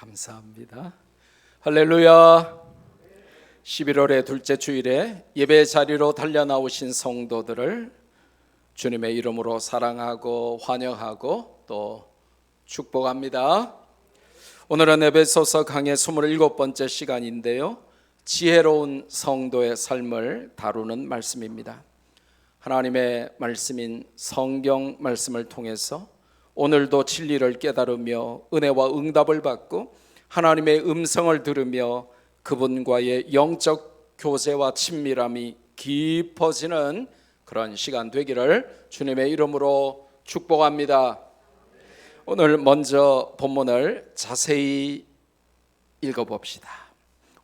감사합니다. 할렐루야. 11월의 둘째 주일에 예배 자리로 달려나오신 성도들을 주님의 이름으로 사랑하고 환영하고 또 축복합니다. 오늘은 에베소서 강의 27번째 시간인데요, 지혜로운 성도의 삶을 다루는 말씀입니다. 하나님의 말씀인 성경 말씀을 통해서 오늘도 진리를 깨달으며 은혜와 응답을 받고 하나님의 음성을 들으며 그분과의 영적 교제와 친밀함이 깊어지는 그런 시간 되기를 주님의 이름으로 축복합니다. 오늘 먼저 본문을 자세히 읽어봅시다.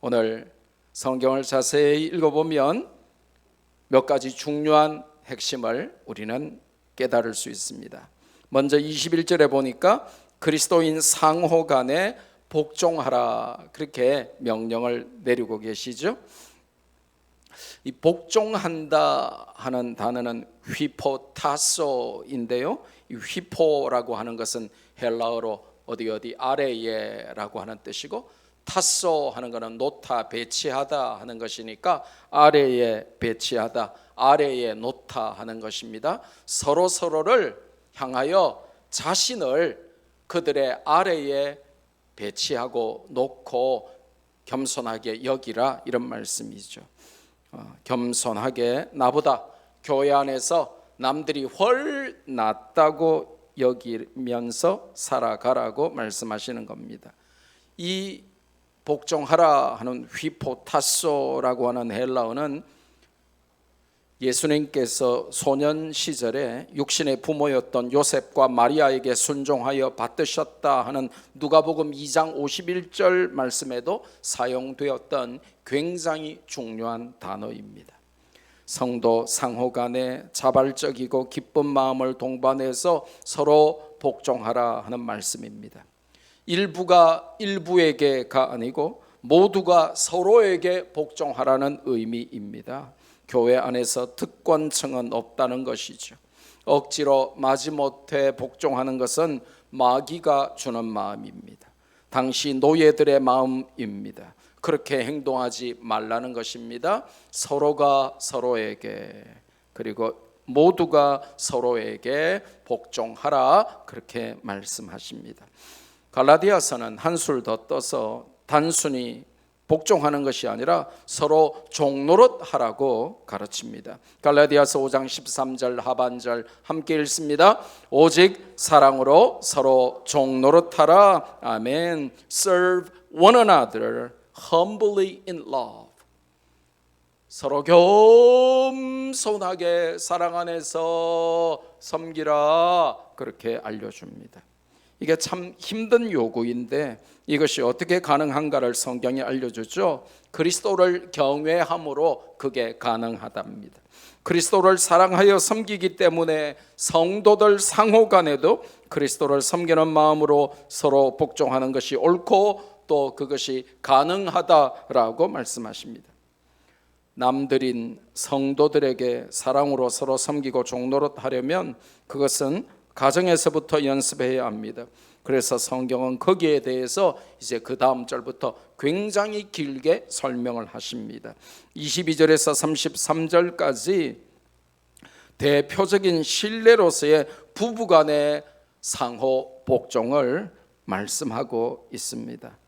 오늘 성경을 자세히 읽어보면 몇 가지 중요한 핵심을 우리는 깨달을 수 있습니다. 먼저 21절에 보니까 그리스도인 상호 간에 복종하라, 그렇게 명령을 내리고 계시죠. 이 복종한다 하는 단어는 휘포타소인데요, 이 휘포라고 하는 것은 헬라어로 어디 아래에라고 하는 뜻이고, 타소 하는 것은 놓다, 배치하다 하는 것이니까 아래에 배치하다, 아래에 놓다 하는 것입니다. 서로를 향하여 자신을 그들의 아래에 배치하고 놓고 겸손하게 여기라, 이런 말씀이죠. 겸손하게 나보다 교회 안에서 남들이 훨 낫다고 여기면서 살아가라고 말씀하시는 겁니다. 이 복종하라 하는 휘포타소라고 하는 헬라어는 예수님께서 소년 시절에 육신의 부모였던 요셉과 마리아에게 순종하여 받으셨다 하는 누가복음 2장 51절 말씀에도 사용되었던 굉장히 중요한 단어입니다. 성도 상호 간에 자발적이고 기쁜 마음을 동반해서 서로 복종하라 하는 말씀입니다. 일부가 일부에게가 아니고 모두가 서로에게 복종하라는 의미입니다. 교회 안에서 특권층은 없다는 것이죠. 억지로 마지못해 복종하는 것은 마귀가 주는 마음입니다. 당시 노예들의 마음입니다. 그렇게 행동하지 말라는 것입니다. 서로가 서로에게, 그리고 모두가 서로에게 복종하라, 그렇게 말씀하십니다. 갈라디아서는 한술 더 떠서 단순히 복종하는 것이 아니라 서로 종노릇하라고 가르칩니다. 갈라디아서 5장 13절 하반절 함께 읽습니다. 오직 사랑으로 서로 종노릇하라. 아멘. Serve one another humbly in love. 서로 겸손하게 사랑 안에서 섬기라, 그렇게 알려줍니다. 이게 참 힘든 요구인데 이것이 어떻게 가능한가를 성경이 알려주죠. 그리스도를 경외함으로 그게 가능하답니다. 그리스도를 사랑하여 섬기기 때문에 성도들 상호 간에도 그리스도를 섬기는 마음으로 서로 복종하는 것이 옳고 또 그것이 가능하다라고 말씀하십니다. 남들인 성도들에게 사랑으로 서로 섬기고 종노릇하려면 그것은 가정에서부터 연습해야 합니다. 그래서 성경은 거기에 대해서 이제 그 다음 절부터 굉장히 길게 설명을 하십니다. 22절에서 33절까지 대표적인 신뢰로서의 부부간의 상호 복종을 말씀하고 있습니다.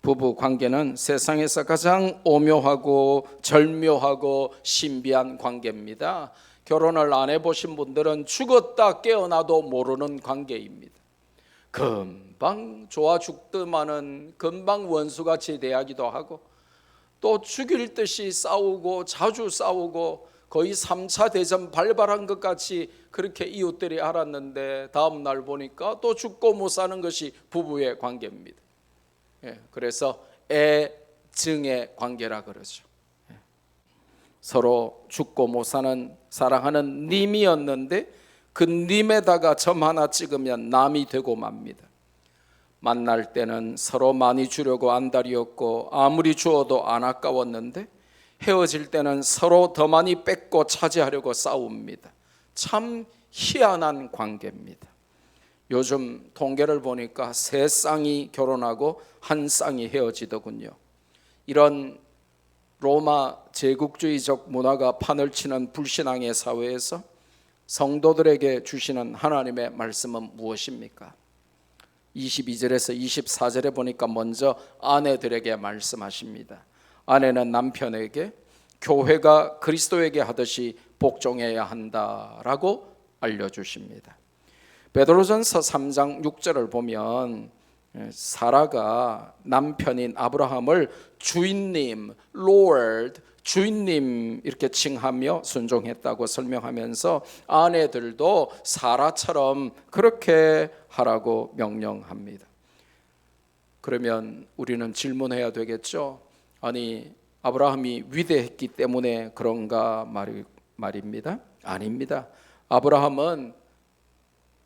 부부 관계는 세상에서 가장 오묘하고 절묘하고 신비한 관계입니다. 결혼을 안 해보신 분들은 죽었다 깨어나도 모르는 관계입니다. 금방 좋아 죽더만은 금방 원수같이 대하기도 하고 또 죽일 듯이 싸우고 자주 싸우고 거의 3차 대전 발발한 것 같이 그렇게 이웃들이 알았는데 다음 날 보니까 또 죽고 못 사는 것이 부부의 관계입니다. 그래서 애증의 관계라 그러죠. 서로 죽고 못 사는 사랑하는 님이었는데 그 님에다가 점 하나 찍으면 남이 되고 맙니다. 만날 때는 서로 많이 주려고 안달이었고 아무리 주어도 안 아까웠는데 헤어질 때는 서로 더 많이 뺏고 차지하려고 싸웁니다. 참 희한한 관계입니다. 요즘 통계를 보니까 3쌍이 결혼하고 1쌍이 헤어지더군요. 이런 로마 제국주의적 문화가 판을 치는 불신앙의 사회에서 성도들에게 주시는 하나님의 말씀은 무엇입니까? 22절에서 24절에 보니까 먼저 아내들에게 말씀하십니다. 아내는 남편에게 교회가 그리스도에게 하듯이 복종해야 한다라고 알려주십니다. 베드로전서 3장 6절을 보면 사라가 남편인 아브라함을 주인님, Lord, 주인님 이렇게 칭하며 순종했다고 설명하면서 아내들도 사라처럼 그렇게 하라고 명령합니다. 그러면 우리는 질문해야 되겠죠. 아니, 아브라함이 위대했기 때문에 그런가 말입니다. 아닙니다. 아브라함은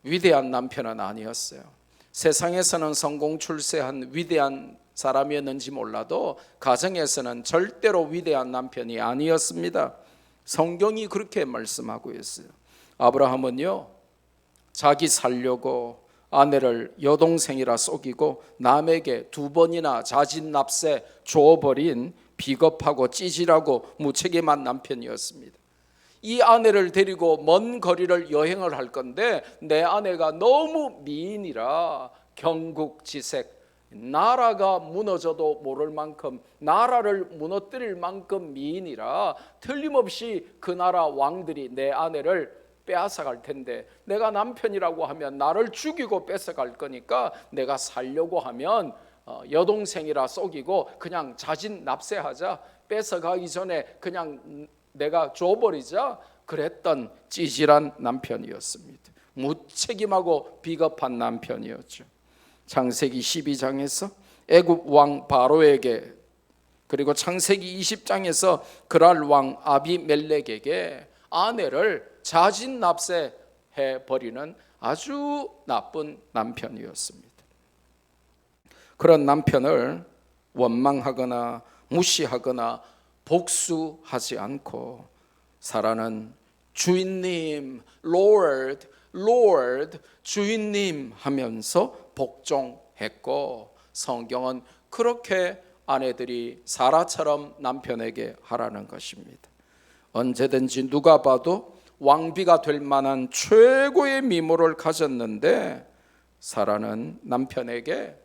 위대한 남편은 아니었어요. 세상에서는 성공 출세한 위대한 사람이었는지 몰라도 가정에서는 절대로 위대한 남편이 아니었습니다. 성경이 그렇게 말씀하고 있어요. 아브라함은요, 자기 살려고 아내를 여동생이라 속이고 남에게 2번이나 자진납세 줘버린 비겁하고 찌질하고 무책임한 남편이었습니다. 이 아내를 데리고 먼 거리를 여행을 할 건데 내 아내가 너무 미인이라 경국지색, 나라가 무너져도 모를 만큼, 나라를 무너뜨릴 만큼 미인이라 틀림없이 그 나라 왕들이 내 아내를 빼앗아갈 텐데 내가 남편이라고 하면 나를 죽이고 뺏어갈 거니까 내가 살려고 하면 여동생이라 속이고 그냥 자진납세하자, 뺏어가기 전에 그냥 내가 줘버리자, 그랬던 찌질한 남편이었습니다. 무책임하고 비겁한 남편이었죠. 창세기 12장에서 애굽 왕 바로에게, 그리고 창세기 20장에서 그랄 왕 아비멜렉에게 아내를 자진납세해 버리는 아주 나쁜 남편이었습니다. 그런 남편을 원망하거나 무시하거나 복수하지 않고 사라는 주인님, Lord, Lord, 주인님 하면서 복종했고, 성경은 그렇게 아내들이 사라처럼 남편에게 하라는 것입니다. 언제든지 누가 봐도 왕비가 될 만한 최고의 미모를 가졌는데 사라는 남편에게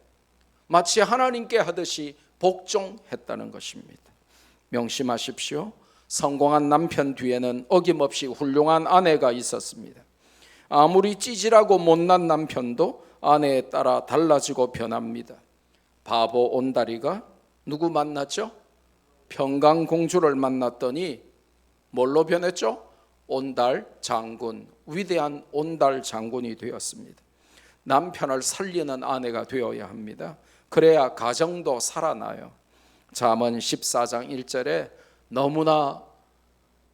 마치 하나님께 하듯이 복종했다는 것입니다. 명심하십시오. 성공한 남편 뒤에는 어김없이 훌륭한 아내가 있었습니다. 아무리 찌질하고 못난 남편도 아내에 따라 달라지고 변합니다. 바보 온다리가 누구 만났죠? 평강공주를 만났더니 뭘로 변했죠? 온달 장군, 위대한 온달 장군이 되었습니다. 남편을 살리는 아내가 되어야 합니다. 그래야 가정도 살아나요. 잠언 14장 1절에 너무나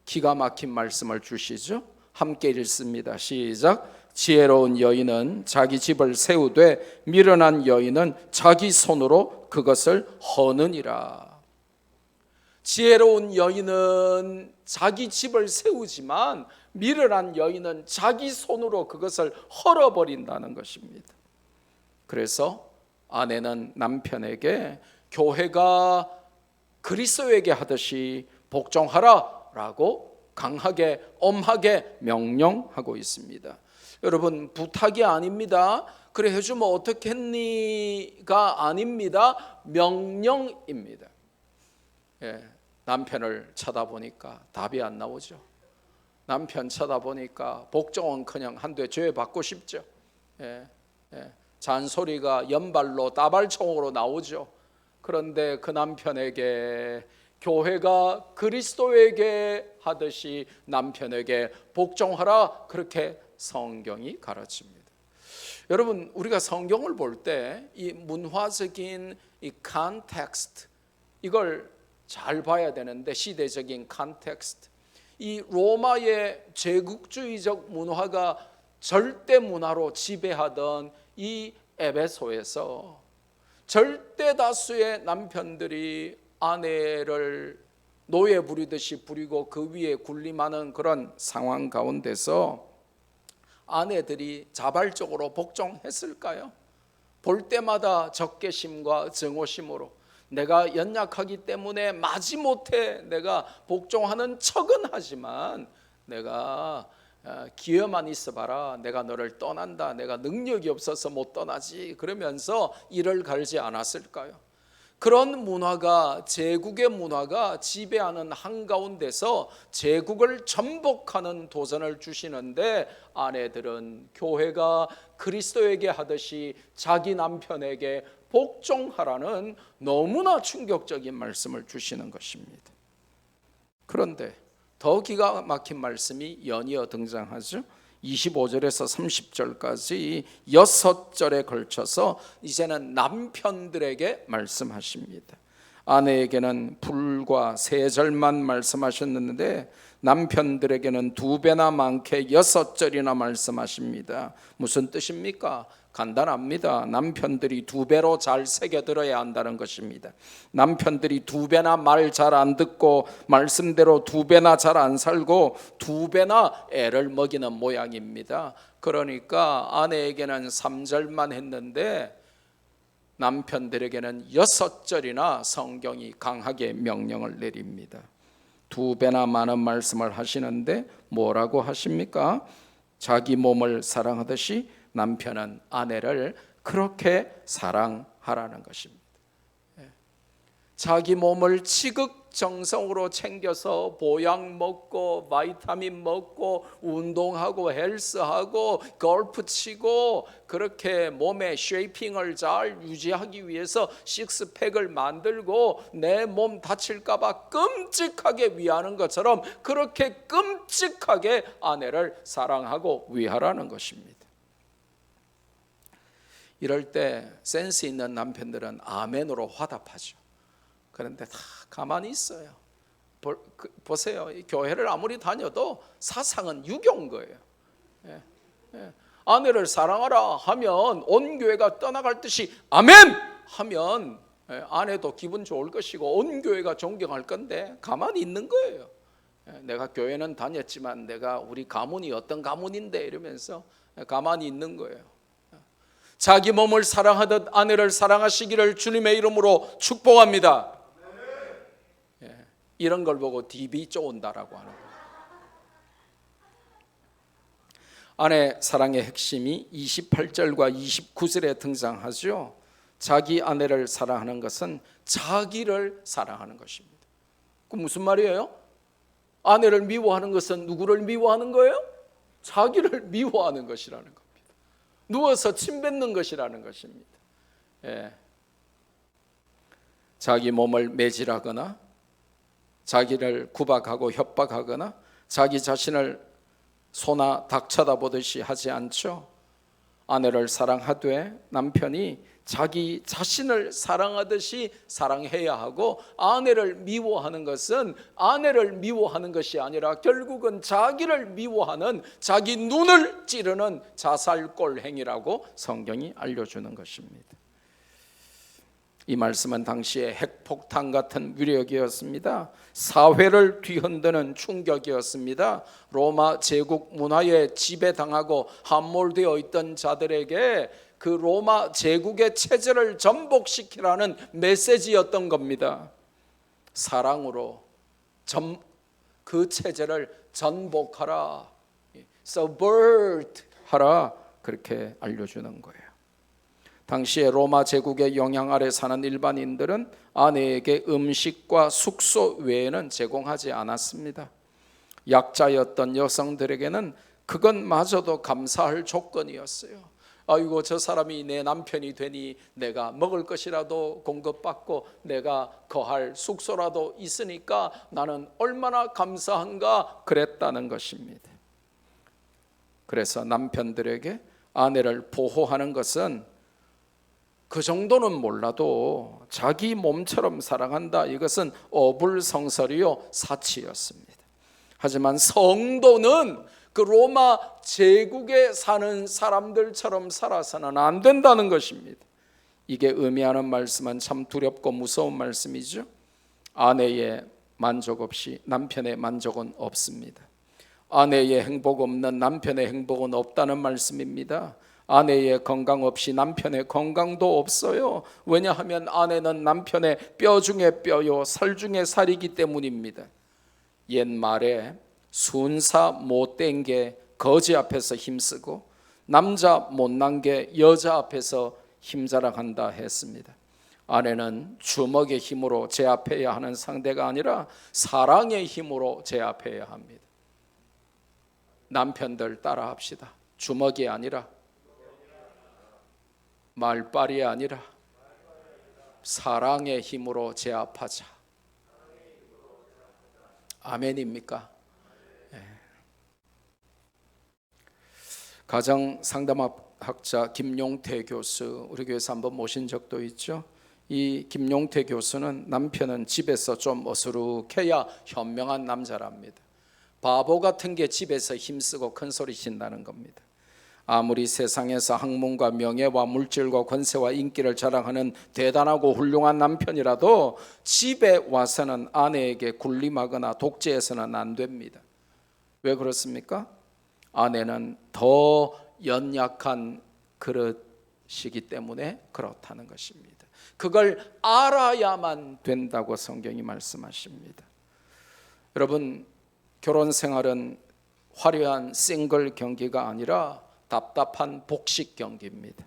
기가 막힌 말씀을 주시죠. 함께 읽습니다. 시작. 지혜로운 여인은 자기 집을 세우되 미련한 여인은 자기 손으로 그것을 허느니라. 지혜로운 여인은 자기 집을 세우지만 미련한 여인은 자기 손으로 그것을 헐어버린다는 것입니다. 그래서 아내는 남편에게 교회가 그리스도에게 하듯이 복종하라라고 강하게 엄하게 명령하고 있습니다. 여러분, 부탁이 아닙니다. 그래 해주면 어떻겠니가 아닙니다. 명령입니다. 남편을 쳐다보니까 답이 안 나오죠. 남편 쳐다보니까 복종은커녕 한데 죄 받고 싶죠. 잔소리가 연발로 따발총으로 나오죠. 그런데 그 남편에게 교회가 그리스도에게 하듯이 남편에게 복종하라, 그렇게 성경이 가르칩니다. 여러분, 우리가 성경을 볼 때 이 문화적인 이 컨텍스트, 이걸 잘 봐야 되는데, 시대적인 컨텍스트, 이 로마의 제국주의적 문화가 절대 문화로 지배하던 이 에베소에서 절대 다수의 남편들이 아내를 노예 부리듯이 부리고 그 위에 군림하는 그런 상황 가운데서 아내들이 자발적으로 복종했을까요? 볼 때마다 적개심과 증오심으로 내가 연약하기 때문에 마지못해 내가 복종하는 척은 하지만 내가 기회만 있어봐라, 내가 너를 떠난다, 내가 능력이 없어서 못 떠나지, 그러면서 이를 갈지 않았을까요? 그런 문화가, 제국의 문화가 지배하는 한가운데서 제국을 전복하는 도전을 주시는데, 아내들은 교회가 그리스도에게 하듯이 자기 남편에게 복종하라는 너무나 충격적인 말씀을 주시는 것입니다. 그런데 더 기가 막힌 말씀이 연이어 등장하죠. 25절에서 30절까지 6절에 걸쳐서 이제는 남편들에게 말씀하십니다. 아내에게는 불과 3절만 말씀하셨는데 남편들에게는 2배나 많게 6절이나 말씀하십니다. 무슨 뜻입니까? 간단합니다. 남편들이 2배로 잘 새겨들어야 한다는 것입니다. 남편들이 2배나 말 잘 안 듣고 말씀대로 2배나 잘 안 살고 2배나 애를 먹이는 모양입니다. 그러니까 아내에게는 3절만 했는데 남편들에게는 6절이나 성경이 강하게 명령을 내립니다. 2배나 많은 말씀을 하시는데 뭐라고 하십니까? 자기 몸을 사랑하듯이 남편은 아내를 그렇게 사랑하라는 것입니다. 자기 몸을 지극정성으로 챙겨서 보약 먹고 바이타민 먹고 운동하고 헬스하고 골프 치고 그렇게 몸의 쉐이핑을 잘 유지하기 위해서 식스팩을 만들고 내 몸 다칠까 봐 끔찍하게 위하는 것처럼 그렇게 끔찍하게 아내를 사랑하고 위하라는 것입니다. 이럴 때 센스 있는 남편들은 아멘으로 화답하죠. 그런데 다 가만히 있어요. 보세요. 교회를 아무리 다녀도 사상은 유교인 거예요. 아내를 사랑하라 하면 온 교회가 떠나갈 듯이 아멘 하면 아내도 기분 좋을 것이고 온 교회가 존경할 건데 가만히 있는 거예요. 내가 교회는 다녔지만 내가 우리 가문이 어떤 가문인데 이러면서 가만히 있는 거예요. 자기 몸을 사랑하듯 아내를 사랑하시기를 주님의 이름으로 축복합니다. 이런 걸 보고 DB 쪼온다라고 하는 거예요. 아내 사랑의 핵심이 28절과 29절에 등장하죠. 자기 아내를 사랑하는 것은 자기를 사랑하는 것입니다. 그 무슨 말이에요? 아내를 미워하는 것은 누구를 미워하는 거예요? 자기를 미워하는 것이라는 겁니다. 누워서 침 뱉는 것이라는 것입니다. 자기 몸을 매질하거나 자기를 구박하고 협박하거나 자기 자신을 소나 닭 쳐다보듯이 하지 않죠. 아내를 사랑하되 남편이 자기 자신을 사랑하듯이 사랑해야 하고, 아내를 미워하는 것은 아내를 미워하는 것이 아니라 결국은 자기를 미워하는, 자기 눈을 찌르는 자살골 행위라고 성경이 알려주는 것입니다. 이 말씀은 당시에 핵폭탄 같은 위력이었습니다. 사회를 뒤흔드는 충격이었습니다. 로마 제국 문화에 지배당하고 함몰되어 있던 자들에게 그 로마 제국의 체제를 전복시키라는 메시지였던 겁니다. 사랑으로 그 체제를 전복하라, subvert 하라, 그렇게 알려주는 거예요. 당시에 로마 제국의 영향 아래 사는 일반인들은 아내에게 음식과 숙소 외에는 제공하지 않았습니다. 약자였던 여성들에게는 그것마저도 감사할 조건이었어요. 아이고, 저 사람이 내 남편이 되니 내가 먹을 것이라도 공급받고 내가 거할 숙소라도 있으니까 나는 얼마나 감사한가 그랬다는 것입니다. 그래서 남편들에게 아내를 보호하는 것은 그 정도는 몰라도 자기 몸처럼 사랑한다, 이것은 어불성설이요 사치였습니다. 하지만 성도는 그 로마 제국에 사는 사람들처럼 살아서는 안 된다는 것입니다. 이게 의미하는 말씀은 참 두렵고 무서운 말씀이죠. 아내의 만족 없이 남편의 만족은 없습니다. 아내의 행복 없는 남편의 행복은 없다는 말씀입니다. 아내의 건강 없이 남편의 건강도 없어요. 왜냐하면 아내는 남편의 뼈 중에 뼈요 살 중에 살이기 때문입니다. 옛말에 순사 못된 게 거지 앞에서 힘쓰고 남자 못난 게 여자 앞에서 힘자랑한다 했습니다. 아내는 주먹의 힘으로 제압해야 하는 상대가 아니라 사랑의 힘으로 제압해야 합니다. 남편들 따라합시다. 주먹이 아니라, 말빨이 아니라 사랑의 힘으로 제압하자. 아멘입니까? 가정 상담학자 김용태 교수, 우리 교회에서 한번 모신 적도 있죠. 이 김용태 교수는 남편은 집에서 좀 어수룩해야 현명한 남자랍니다. 바보 같은 게 집에서 힘쓰고 큰소리 친다는 겁니다. 아무리 세상에서 학문과 명예와 물질과 권세와 인기를 자랑하는 대단하고 훌륭한 남편이라도 집에 와서는 아내에게 군림하거나 독재해서는 안 됩니다. 왜 그렇습니까? 아내는 더 연약한 그릇이기 때문에 그렇다는 것입니다. 그걸 알아야만 된다고 성경이 말씀하십니다. 여러분, 결혼 생활은 화려한 싱글 경기가 아니라 답답한 복식 경기입니다.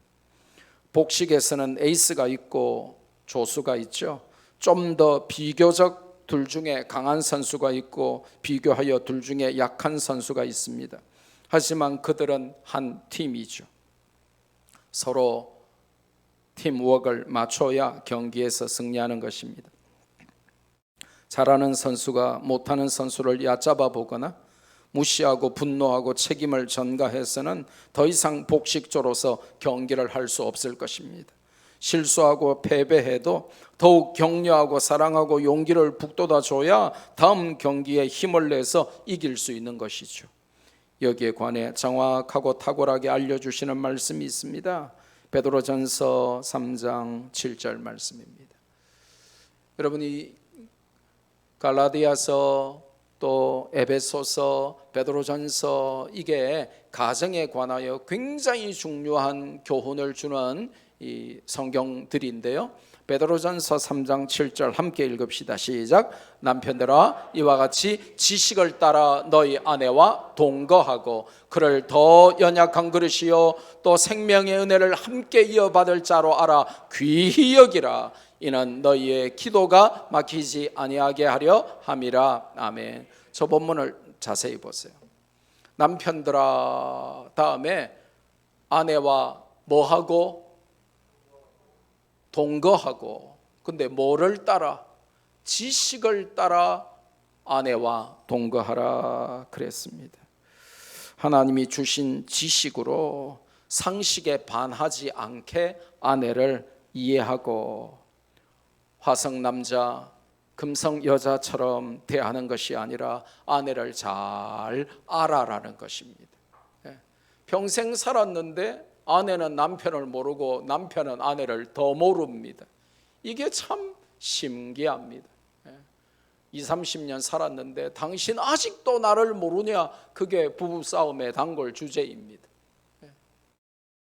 복식에서는 에이스가 있고 조수가 있죠. 좀 더 비교적 둘 중에 강한 선수가 있고 비교하여 둘 중에 약한 선수가 있습니다. 하지만 그들은 한 팀이죠. 서로 팀워크를 맞춰야 경기에서 승리하는 것입니다. 잘하는 선수가 못하는 선수를 얕잡아 보거나 무시하고 분노하고 책임을 전가해서는 더 이상 복식조로서 경기를 할 수 없을 것입니다. 실수하고 패배해도 더욱 격려하고 사랑하고 용기를 북돋아 줘야 다음 경기에 힘을 내서 이길 수 있는 것이죠. 여기에 관해 정확하고 탁월하게 알려주시는 말씀이 있습니다. 베드로전서 3장 7절 말씀입니다. 여러분이 갈라디아서 또 에베소서, 베드로전서, 이게 가정에 관하여 굉장히 중요한 교훈을 주는 이 성경들인데요. 베드로전서 3장 7절 함께 읽읍시다. 시작. 남편들아, 이와 같이 지식을 따라 너희 아내와 동거하고 그를 더 연약한 그릇이요 또 생명의 은혜를 함께 이어받을 자로 알아 귀히 여기라. 이는 너희의 기도가 막히지 아니하게 하려 함이라. 아멘. 저 본문을 자세히 보세요. 남편들아 다음에 아내와 뭐하고? 동거하고. 근데 뭐를 따라? 지식을 따라 아내와 동거하라 그랬습니다. 하나님이 주신 지식으로 상식에 반하지 않게 아내를 이해하고 화성 남자, 금성 여자처럼 대하는 것이 아니라 아내를 잘 알아라는 것입니다. 평생 살았는데 아내는 남편을 모르고 남편은 아내를 더 모릅니다. 이게 참 신기합니다. 20, 30년 살았는데 당신 아직도 나를 모르냐? 그게 부부싸움의 단골 주제입니다.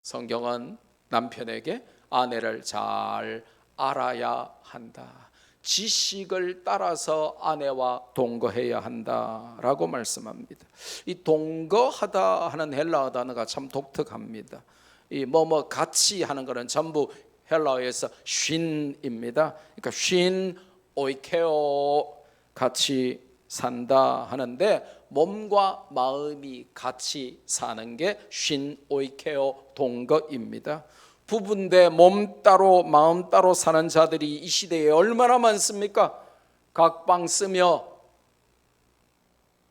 성경은 남편에게 아내를 잘 알아야 한다. 지식을 따라서 아내와 동거해야 한다라고 말씀합니다. 이 동거하다 하는 헬라어 단어가 참 독특합니다. 이 뭐뭐 같이 하는 것은 전부 헬라어에서 쉰입니다. 그러니까 쉰 오이케오 같이 산다 하는데 몸과 마음이 같이 사는 게 쉰 오이케오 동거입니다. 부부인데 몸 따로 마음 따로 사는 자들이 이 시대에 얼마나 많습니까? 각방 쓰며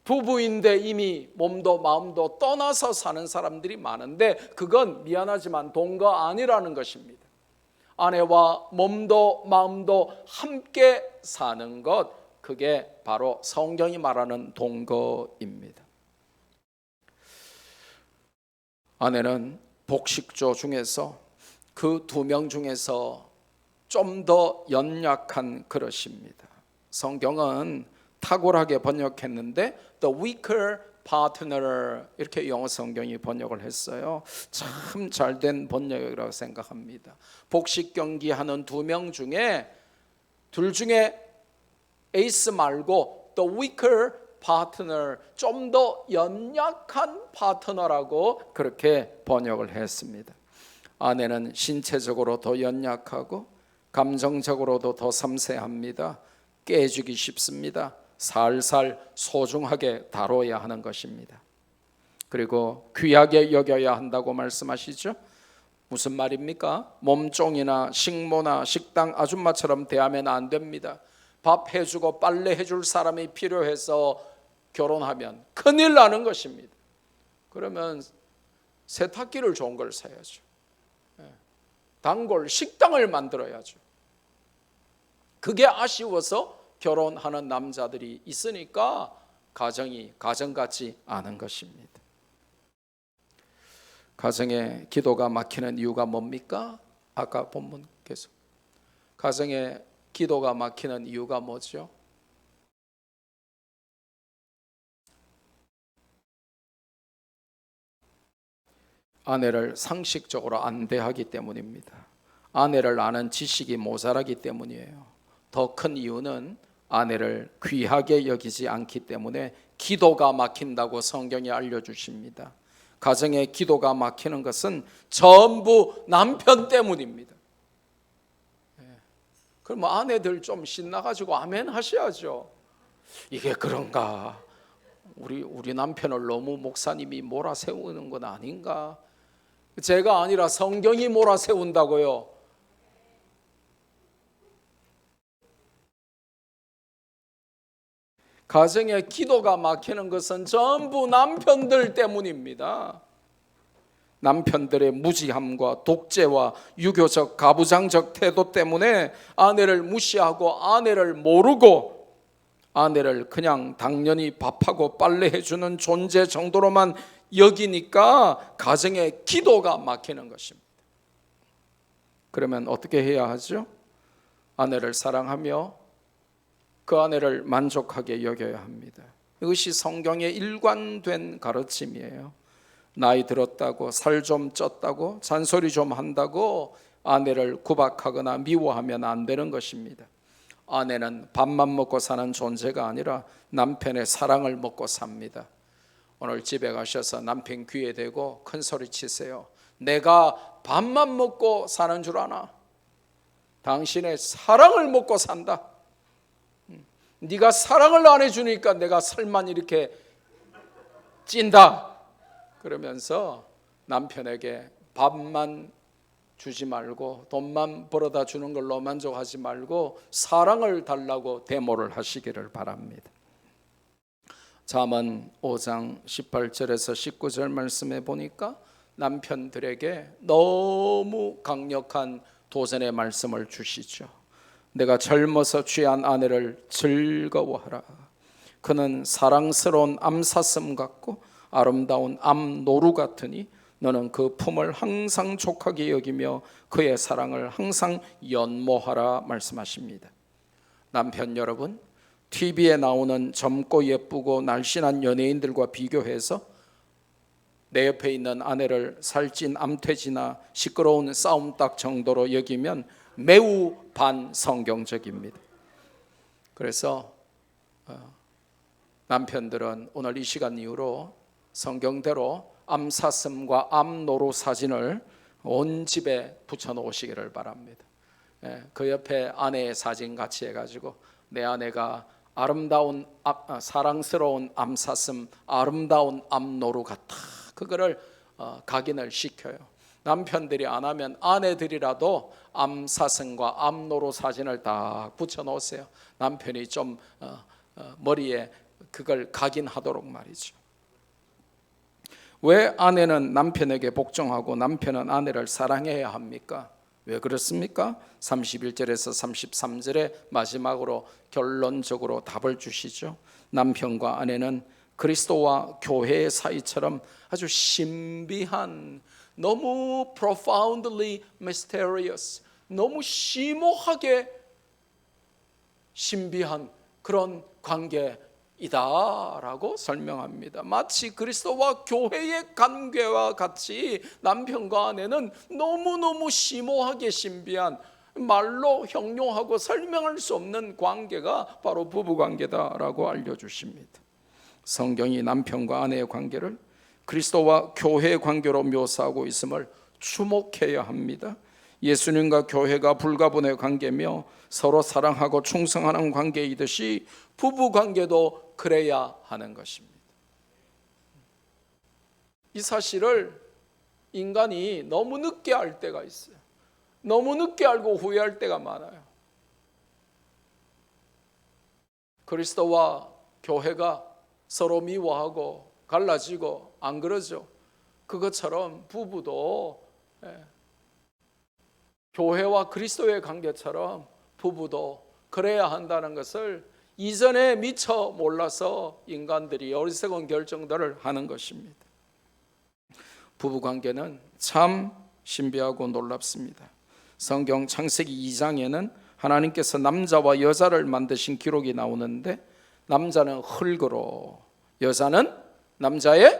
부부인데 이미 몸도 마음도 떠나서 사는 사람들이 많은데 그건 미안하지만 동거 아니라는 것입니다. 아내와 몸도 마음도 함께 사는 것, 그게 바로 성경이 말하는 동거입니다. 아내는 복식조 중에서 그 두 명 중에서 좀 더 연약한 그릇입니다. 성경은 탁월하게 번역했는데 the weaker partner 이렇게 영어 성경이 번역을 했어요. 참 잘된 번역이라고 생각합니다. 복식 경기 하는 두 명 중에 둘 중에 에이스 말고 the weaker partner, 좀 더 연약한 파트너라고 그렇게 번역을 했습니다. 아내는 신체적으로 더 연약하고 감정적으로도 더 섬세합니다. 깨주기 쉽습니다. 살살 소중하게 다뤄야 하는 것입니다. 그리고 귀하게 여겨야 한다고 말씀하시죠. 무슨 말입니까? 몸종이나 식모나 식당 아줌마처럼 대하면 안 됩니다. 밥 해주고 빨래 해줄 사람이 필요해서 결혼하면 큰일 나는 것입니다. 그러면 세탁기를 좋은 걸 사야죠. 단골 식당을 만들어야죠. 그게 아쉬워서 결혼하는 남자들이 있으니까 가정이 가정 같지 않은 것입니다. 가정에 기도가 막히는 이유가 뭡니까? 아까 본문 계속 가정에 기도가 막히는 이유가 뭐죠? 아내를 상식적으로 안 대하기 때문입니다. 아내를 아는 지식이 모자라기 때문이에요. 더 큰 이유는 아내를 귀하게 여기지 않기 때문에 기도가 막힌다고 성경이 알려주십니다. 가정에 기도가 막히는 것은 전부 남편 때문입니다. 그럼 아내들 좀 신나가지고 아멘 하셔야죠. 이게 그런가? 우리 남편을 너무 목사님이 몰아세우는 건 아닌가? 제가 아니라 성경이 몰아세운다고요. 가정에 기도가 막히는 것은 전부 남편들 때문입니다. 남편들의 무지함과 독재와 유교적 가부장적 태도 때문에 아내를 무시하고 아내를 모르고 아내를 그냥 당연히 밥하고 빨래해 주는 존재 정도로만 여기니까 가정에 기도가 막히는 것입니다. 그러면 어떻게 해야 하죠? 아내를 사랑하며 그 아내를 만족하게 여겨야 합니다. 이것이 성경의 일관된 가르침이에요. 나이 들었다고 살 좀 쪘다고 잔소리 좀 한다고 아내를 구박하거나 미워하면 안 되는 것입니다. 아내는 밥만 먹고 사는 존재가 아니라 남편의 사랑을 먹고 삽니다. 오늘 집에 가셔서 남편 귀에 대고 큰 소리 치세요. 내가 밥만 먹고 사는 줄 아나? 당신의 사랑을 먹고 산다. 네가 사랑을 안 해주니까 내가 살만 이렇게 찐다. 그러면서 남편에게 밥만 주지 말고 돈만 벌어다 주는 걸로 만족하지 말고 사랑을 달라고 데모를 하시기를 바랍니다. 잠언 5장 18절에서 19절 말씀에 보니까 남편들에게 너무 강력한 도전의 말씀을 주시죠. 내가 젊어서 취한 아내를 즐거워하라. 그는 사랑스러운 암사슴 같고 아름다운 암노루 같으니 너는 그 품을 항상 족하게 여기며 그의 사랑을 항상 연모하라 말씀하십니다. 남편 여러분, TV에 나오는 젊고 예쁘고 날씬한 연예인들과 비교해서 내 옆에 있는 아내를 살찐 암돼지나 시끄러운 싸움닭 정도로 여기면 매우 반성경적입니다. 그래서 남편들은 오늘 이 시간 이후로 성경대로 암사슴과 암노루 사진을 온 집에 붙여놓으시기를 바랍니다. 그 옆에 아내의 사진 같이 해가지고 내 아내가 아름다운 사랑스러운 암사슴, 아름다운 암노루 같아. 그거를 각인을 시켜요. 남편들이 안 하면 아내들이라도 암사슴과 암노루 사진을 다 붙여놓으세요. 남편이 좀 머리에 그걸 각인하도록 말이죠. 왜 아내는 남편에게 복종하고 남편은 아내를 사랑해야 합니까? 왜 그렇습니까? 31절에서 33절에 마지막으로 결론적으로 답을 주시죠. 남편과 아내는 그리스도와 교회의 사이처럼 아주 신비한, 너무 profoundly mysterious, 너무 심오하게 신비한 그런 관계, 이다라고 설명합니다. 마치 그리스도와 교회의 관계와 같이 남편과 아내는 너무너무 심오하게 신비한, 말로 형용하고 설명할 수 없는 관계가 바로 부부관계다라고 알려주십니다. 성경이 남편과 아내의 관계를 그리스도와 교회의 관계로 묘사하고 있음을 주목해야 합니다. 예수님과 교회가 불가분의 관계며 서로 사랑하고 충성하는 관계이듯이 부부관계도 그래야 하는 것입니다. 이 사실을 인간이 너무 늦게 알 때가 있어요. 너무 늦게 알고 후회할 때가 많아요. 그리스도와 교회가 서로 미워하고 갈라지고 안 그러죠? 그것처럼 부부도 교회와 그리스도의 관계처럼 부부도 그래야 한다는 것을 이전에 미처 몰라서 인간들이 어리석은 결정들을 하는 것입니다. 부부관계는 참 신비하고 놀랍습니다. 성경 창세기 2장에는 하나님께서 남자와 여자를 만드신 기록이 나오는데, 남자는 흙으로 여자는 남자의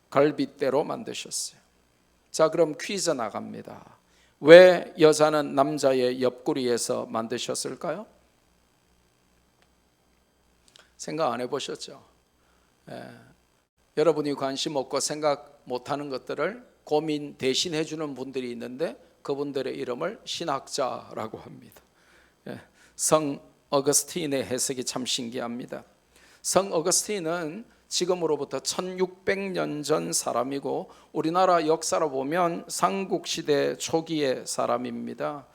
갈빗대로 만드셨어요. 자, 그럼 퀴즈 나갑니다. 왜 여자는 남자의 옆구리에서 만드셨을까요? 생각 안 해보셨죠? 여러분이 관심 없고 생각 못하는 것들을 고민 대신 해주는 분들이 있는데 그분들의 이름을 신학자라고 합니다. 성 어거스틴의 해석이 참 신기합니다. 성 어거스틴은 지금으로부터 1600년 전 사람이고 우리나라 역사로 보면 삼국시대 초기의 사람입니다.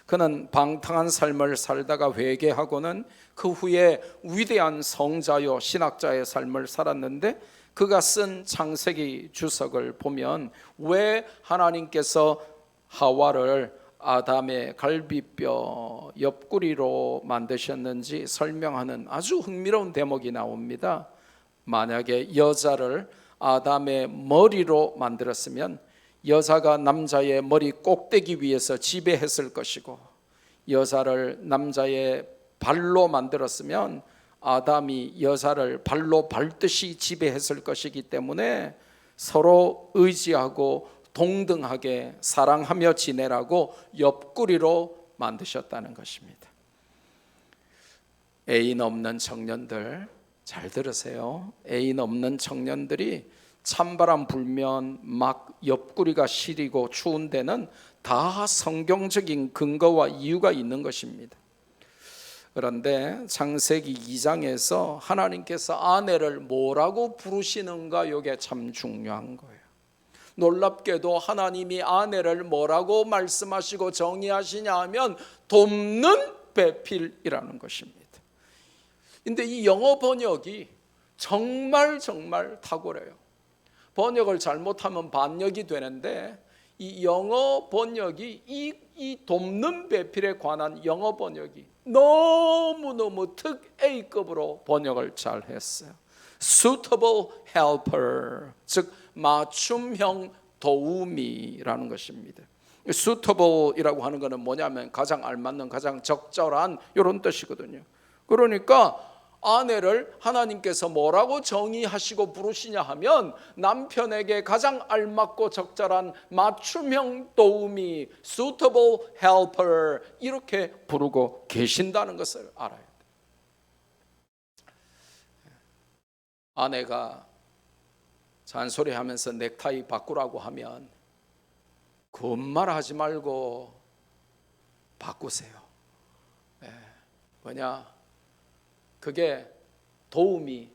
그는 방탕한 삶을 살다가 회개하고는 그 후에 위대한 성자요 신학자의 삶을 살았는데, 그가 쓴 창세기 주석을 보면 왜 하나님께서 하와를 아담의 갈비뼈 옆구리로 만드셨는지 설명하는 아주 흥미로운 대목이 나옵니다. 만약에 여자를 아담의 머리로 만들었으면 여자가 남자의 머리 꼭대기 위에서 지배했을 것이고, 여자를 남자의 발로 만들었으면 아담이 여자를 발로 밟듯이 지배했을 것이기 때문에 서로 의지하고 동등하게 사랑하며 지내라고 옆구리로 만드셨다는 것입니다. 애인 없는 청년들 잘 들으세요. 애인 없는 청년들이 찬바람 불면 막 옆구리가 시리고 추운 데는 다 성경적인 근거와 이유가 있는 것입니다. 그런데 창세기 2장에서 하나님께서 아내를 뭐라고 부르시는가, 이게 참 중요한 거예요. 놀랍게도 하나님이 아내를 뭐라고 말씀하시고 정의하시냐 하면 돕는 배필이라는 것입니다. 근데 이 영어 번역이 정말 탁월해요. 번역을 잘못하면 반역이 되는데, 이 영어 번역이 이 돕는 배필에 관한 영어 번역이 너무너무 특 A급으로 번역을 잘 했어요. Suitable helper, 즉 맞춤형 도우미라는 것입니다. Suitable이라고 하는 것은 뭐냐면 가장 알맞는, 가장 적절한 이런 뜻이거든요. 그러니까 아내를 하나님께서 뭐라고 정의하시고 부르시냐 하면 남편에게 가장 알맞고 적절한 맞춤형 도우미, suitable helper, 이렇게 부르고 계신다는 것을 알아야 돼요. 아내가 잔소리하면서 넥타이 바꾸라고 하면 그말하지 말고 바꾸세요. 왜냐? 그게 도움이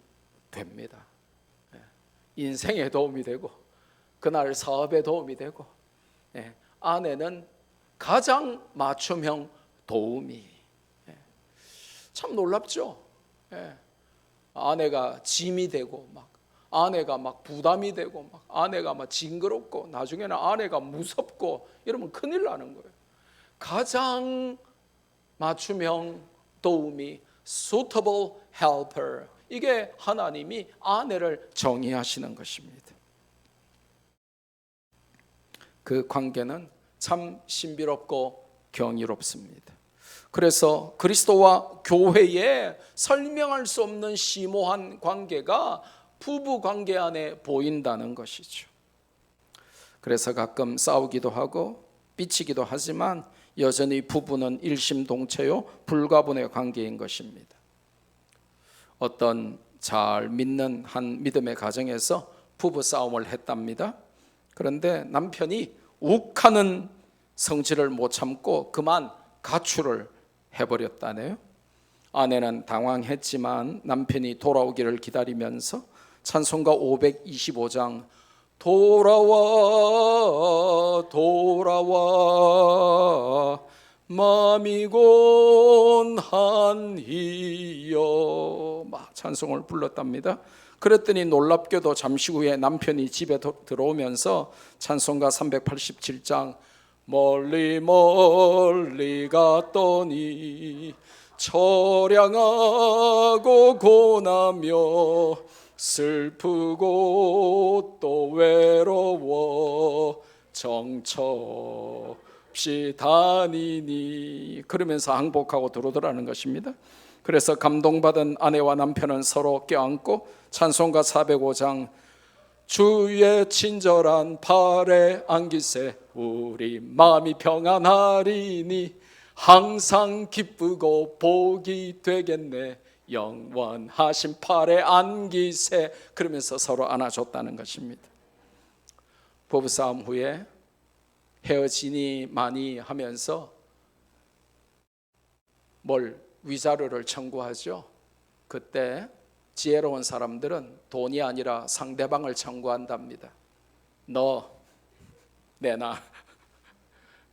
됩니다. 인생에 도움이 되고 그날 사업에 도움이 되고, 아내는 가장 맞춤형 도우미. 참 놀랍죠? 아내가 짐이 되고 아내가 부담이 되고 아내가 징그럽고 나중에는 아내가 무섭고 이러면 큰일 나는 거예요. 가장 맞춤형 도우미, suitable helper, 이게 하나님이 아내를 정의하시는 것입니다. 그 관계는 참 신비롭고 경이롭습니다. 그래서 그리스도와 교회에 설명할 수 없는 심오한 관계가 부부 관계 안에 보인다는 것이죠. 그래서 가끔 싸우기도 하고 삐치기도 하지만 여전히 부부는 일심동체요 불가분의 관계인 것입니다. 어떤 잘 믿는 한 믿음의 가정에서 부부 싸움을 했답니다. 그런데 남편이 욱하는 성질을 못 참고 그만 가출을 해버렸다네요. 아내는 당황했지만 남편이 돌아오기를 기다리면서 찬송가 525장 돌아와 돌아와 마음이 곤한이여 막 찬송을 불렀답니다. 그랬더니 놀랍게도 잠시 후에 남편이 집에 들어오면서 찬송가 387장 멀리 멀리 갔더니 처량하고 고나며 슬프고 또 외로워 정처없이 다니니 그러면서 항복하고 들어오더라는 것입니다. 그래서 감동받은 아내와 남편은 서로 껴안고 찬송가 405장 주의 친절한 팔에 안기세 우리 마음이 평안하리니 항상 기쁘고 복이 되겠네 영원하신 팔에 안기세 그러면서 서로 안아줬다는 것입니다. 부부싸움 후에 헤어지니 많이 하면서 위자료를 청구하죠. 그때 지혜로운 사람들은 돈이 아니라 상대방을 청구한답니다. 너 내놔.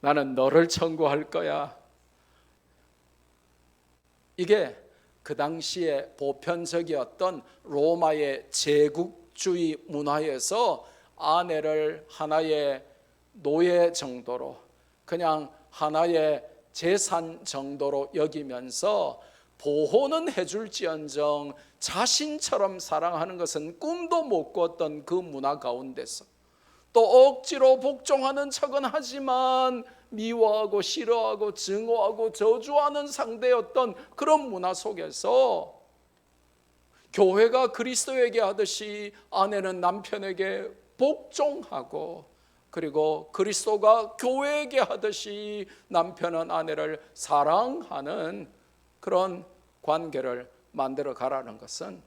나는 너를 청구할 거야. 이게 그 당시에 보편적이었던 로마의 제국주의 문화에서 아내를 하나의 노예 정도로 그냥 하나의 재산 정도로 여기면서 보호는 해줄지언정 자신처럼 사랑하는 것은 꿈도 못 꿨던 그 문화 가운데서 또 억지로 복종하는 척은 하지만 미워하고 싫어하고 증오하고 저주하는 상대였던 그런 문화 속에서 교회가 그리스도에게 하듯이 아내는 남편에게 복종하고 그리고 그리스도가 교회에게 하듯이 남편은 아내를 사랑하는 그런 관계를 만들어 가라는 것은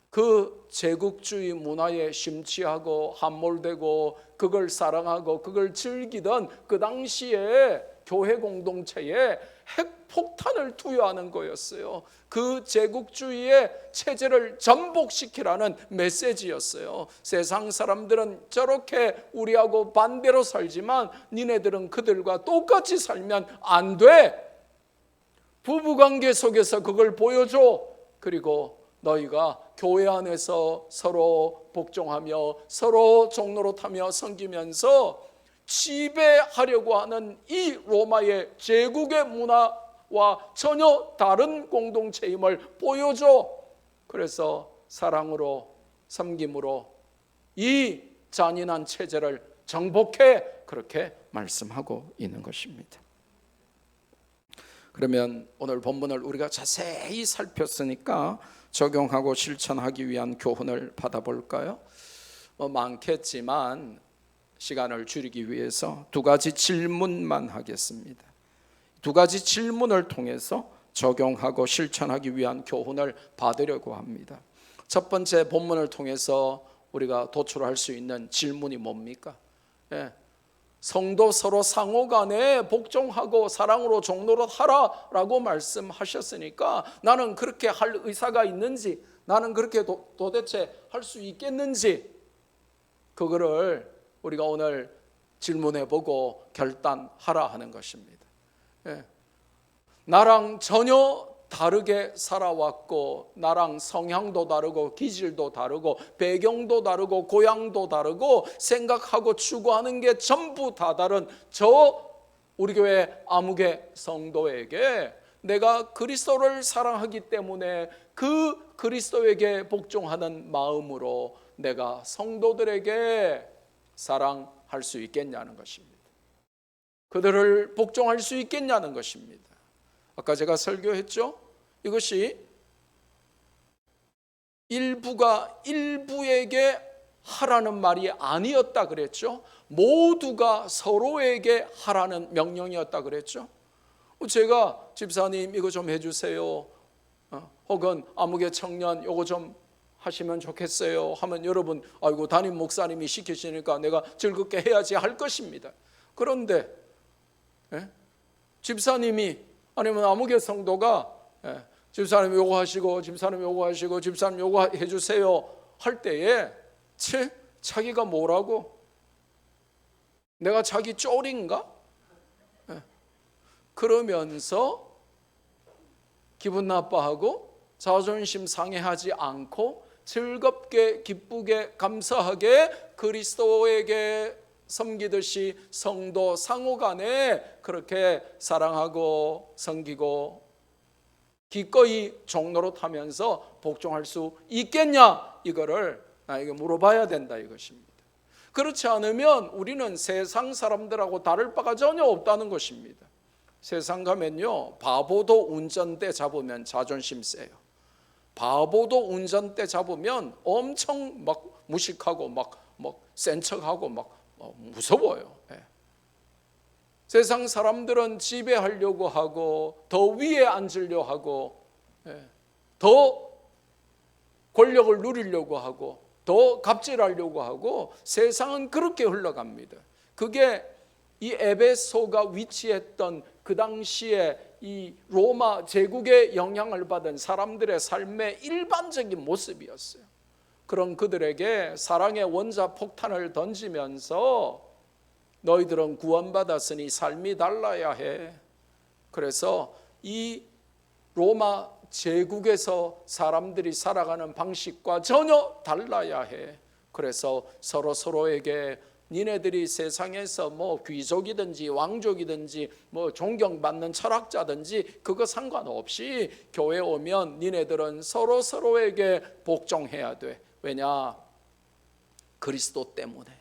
그 제국주의 문화에 심취하고 함몰되고 그걸 사랑하고 그걸 즐기던 그 당시에 교회 공동체에 핵폭탄을 투여하는 거였어요. 그 제국주의의 체제를 전복시키라는 메시지였어요. 세상 사람들은 저렇게 우리하고 반대로 살지만 니네들은 그들과 똑같이 살면 안 돼. 부부관계 속에서 그걸 보여줘. 그리고 너희가 교회 안에서 서로 복종하며 서로 종노릇하며 섬기면서 지배하려고 하는 이 로마의 제국의 문화와 전혀 다른 공동체임을 보여줘. 그래서 사랑으로 섬김으로 이 잔인한 체제를 정복해 그렇게 말씀하고 있는 것입니다. 그러면 오늘 본문을 우리가 자세히 살폈으니까 적용하고 실천하기 위한 교훈을 받아볼까요? 많겠지만 시간을 줄이기 위해서 두 가지 질문만 하겠습니다. 두 가지 질문을 통해서 적용하고 실천하기 위한 교훈을 받으려고 합니다. 첫 번째 본문을 통해서 우리가 도출할 수 있는 질문이 뭡니까? 성도 서로 상호간에 복종하고 사랑으로 종노릇하라라고 말씀하셨으니까 나는 그렇게 할 의사가 있는지, 나는 그렇게 도대체 할 수 있겠는지, 그거를 우리가 오늘 질문해보고 결단하라 하는 것입니다. 나랑 전혀 다르게 살아왔고 나랑 성향도 다르고 기질도 다르고 배경도 다르고 고향도 다르고 생각하고 추구하는 게 전부 다 다른 우리 교회 아무개 성도에게 내가 그리스도를 사랑하기 때문에 그 그리스도에게 복종하는 마음으로 내가 성도들에게 사랑할 수 있겠냐는 것입니다. 그들을 복종할 수 있겠냐는 것입니다. 아까 제가 설교했죠? 이것이 일부가 일부에게 하라는 말이 아니었다 그랬죠. 모두가 서로에게 하라는 명령이었다 그랬죠. 제가 집사님 이거 좀 해주세요, 혹은 아무개 청년 이거 좀 하시면 좋겠어요 하면 여러분, 아이고 담임 목사님이 시키시니까 내가 즐겁게 해야지 할 것입니다. 그런데 집사님이 아니면 아무개 성도가 집사님 요거 하시고 집사님 요거 하시고 집사님 요거 해주세요 할 때에 자기가 뭐라고? 내가 자기 쫄인가? 그러면서 기분 나빠하고 자존심 상해하지 않고 즐겁게 기쁘게 감사하게 그리스도에게 섬기듯이 성도 상호간에 그렇게 사랑하고 섬기고 기꺼이 종로로 타면서 복종할 수 있겠냐, 이거를 나에게 물어봐야 된다 이것입니다. 그렇지 않으면 우리는 세상 사람들하고 다를 바가 전혀 없다는 것입니다. 세상 가면요, 바보도 운전대 잡으면 자존심 세요. 바보도 운전대 잡으면 엄청 막 무식하고 막 센 척하고 막 무서워요. 세상 사람들은 지배하려고 하고 더 위에 앉으려고 하고 더 권력을 누리려고 하고 더 갑질하려고 하고 세상은 그렇게 흘러갑니다. 그게 이 에베소가 위치했던 그 당시에 이 로마 제국의 영향을 받은 사람들의 삶의 일반적인 모습이었어요. 그런 그들에게 사랑의 원자 폭탄을 던지면서 너희들은 구원받았으니 삶이 달라야 해. 그래서 이 로마 제국에서 사람들이 살아가는 방식과 전혀 달라야 해. 그래서 서로에게 니네들이 세상에서 뭐 귀족이든지 왕족이든지 뭐 존경받는 철학자든지 그거 상관없이 교회 오면 니네들은 서로에게 복종해야 돼. 왜냐? 그리스도 때문에.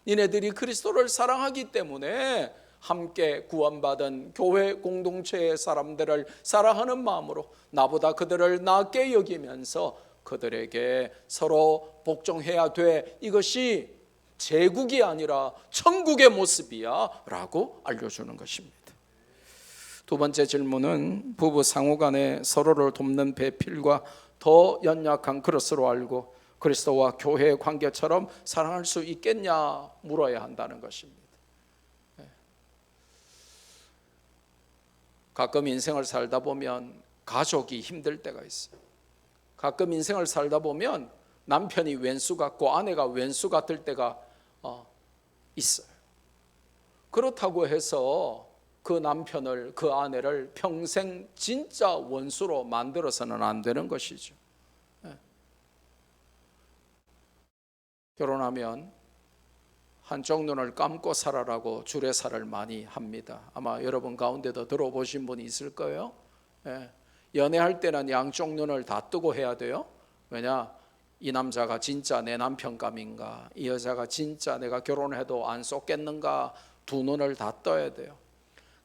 니네들이 그리스도를 사랑하기 때문에 함께 구원받은 교회 공동체의 사람들을 사랑하는 마음으로 나보다 그들을 낫게 여기면서 그들에게 서로 복종해야 돼. 이것이 제국이 아니라 천국의 모습이야 라고 알려주는 것입니다. 두 번째 질문은 부부 상호간에 서로를 돕는 배필과 더 연약한 그릇으로 알고 그리스도와 교회의 관계처럼 사랑할 수 있겠냐 물어야 한다는 것입니다. 가끔 인생을 살다 보면 가족이 힘들 때가 있어요. 가끔 인생을 살다 보면 남편이 왼수 같고 아내가 왼수 같을 때가 있어요. 그렇다고 해서 그 남편을 그 아내를 평생 진짜 원수로 만들어서는 안 되는 것이죠. 결혼하면 한쪽 눈을 감고 살아라고 주례사를 많이 합니다. 아마 여러분 가운데도 들어보신 분이 있을 거예요. 연애할 때는 양쪽 눈을 다 뜨고 해야 돼요. 왜냐? 이 남자가 진짜 내 남편감인가, 이 여자가 진짜 내가 결혼해도 안 쏟겠는가, 두 눈을 다 떠야 돼요.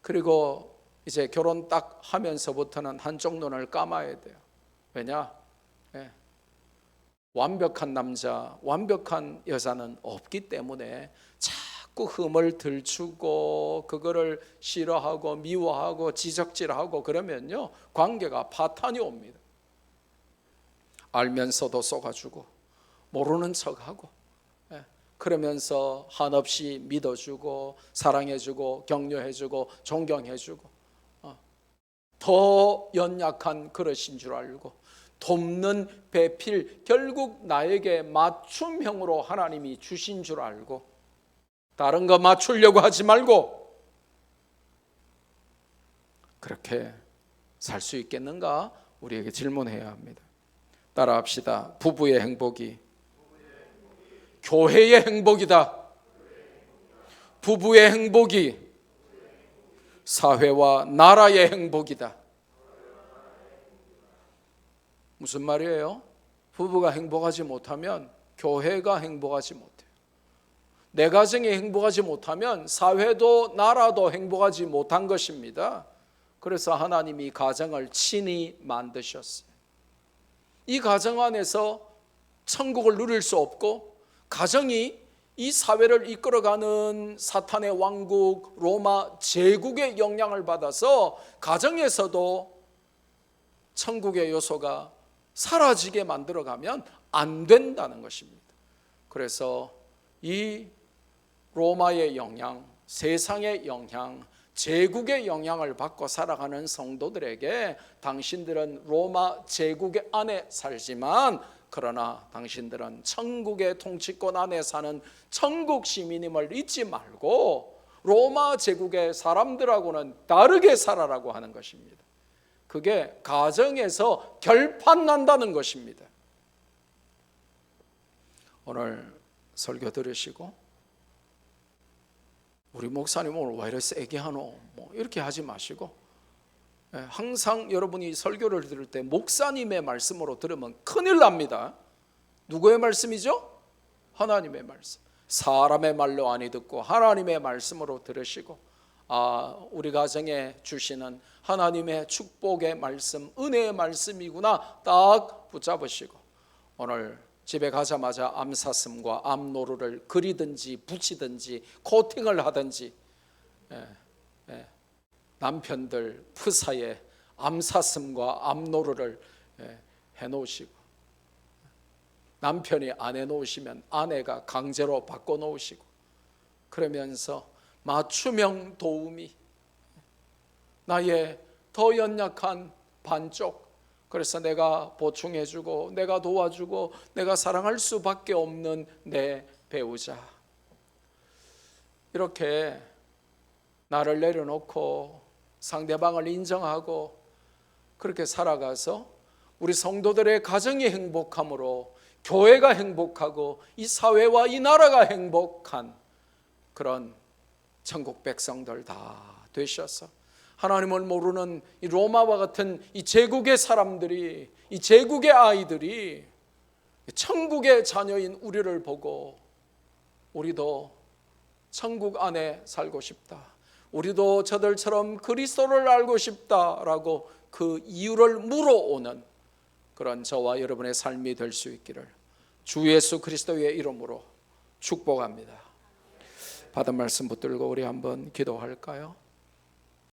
그리고 이제 결혼 딱 하면서부터는 한쪽 눈을 감아야 돼요. 왜냐? 완벽한 남자, 완벽한 여자는 없기 때문에 자꾸 흠을 들추고 그거를 싫어하고 미워하고 지적질하고 그러면요 관계가 파탄이 옵니다. 알면서도 속아주고 모르는 척하고 그러면서 한없이 믿어주고 사랑해주고 격려해주고 존경해주고 더 연약한 그릇인 줄 알고 돕는 배필, 결국 나에게 맞춤형으로 하나님이 주신 줄 알고 다른 거 맞추려고 하지 말고 그렇게 살 수 있겠는가? 우리에게 질문해야 합니다. 따라합시다. 부부의 행복이 교회의 행복이다. 부부의 행복이 사회와 나라의 행복이다. 무슨 말이에요? 부부가 행복하지 못하면 교회가 행복하지 못해요. 내 가정이 행복하지 못하면 사회도 나라도 행복하지 못한 것입니다. 그래서 하나님이 가정을 친히 만드셨어요. 이 가정 안에서 천국을 누릴 수 없고, 가정이 이 사회를 이끌어가는 사탄의 왕국 로마 제국의 영향을 받아서 가정에서도 천국의 요소가 사라지게 만들어가면 안 된다는 것입니다. 그래서 이 로마의 영향, 세상의 영향, 제국의 영향을 받고 살아가는 성도들에게 당신들은 로마 제국 안에 살지만 그러나 당신들은 천국의 통치권 안에 사는 천국 시민임을 잊지 말고 로마 제국의 사람들하고는 다르게 살아라고 하는 것입니다. 그게 가정에서 결판난다는 것입니다. 오늘 설교 들으시고 우리 목사님 오늘 왜 이렇게 세게 하노? 이렇게 하지 마시고, 항상 여러분이 설교를 들을 때 목사님의 말씀으로 들으면 큰일 납니다. 누구의 말씀이죠? 하나님의 말씀. 사람의 말로 아니 듣고 하나님의 말씀으로 들으시고, 우리 가정에 주시는 하나님의 축복의 말씀, 은혜의 말씀이구나 딱 붙잡으시고, 오늘 집에 가자마자 암사슴과 암노루를 그리든지 붙이든지 코팅을 하든지, 남편들 프사에 암사슴과 암노루를 해놓으시고, 남편이 안 해놓으시면 아내가 강제로 바꿔놓으시고, 그러면서 맞춤형 도우미, 나의 더 연약한 반쪽, 그래서 내가 보충해주고 내가 도와주고 내가 사랑할 수밖에 없는 내 배우자, 이렇게 나를 내려놓고 상대방을 인정하고 그렇게 살아가서 우리 성도들의 가정이 행복함으로 교회가 행복하고 이 사회와 이 나라가 행복한 그런 천국 백성들 다 되셔서 하나님을 모르는 이 로마와 같은 이 제국의 사람들이, 이 제국의 아이들이 천국의 자녀인 우리를 보고 우리도 천국 안에 살고 싶다, 우리도 저들처럼 그리스도를 알고 싶다라고 그 이유를 물어오는 그런 저와 여러분의 삶이 될 수 있기를 주 예수 그리스도의 이름으로 축복합니다. 받은 말씀 붙들고 우리 한번 기도할까요?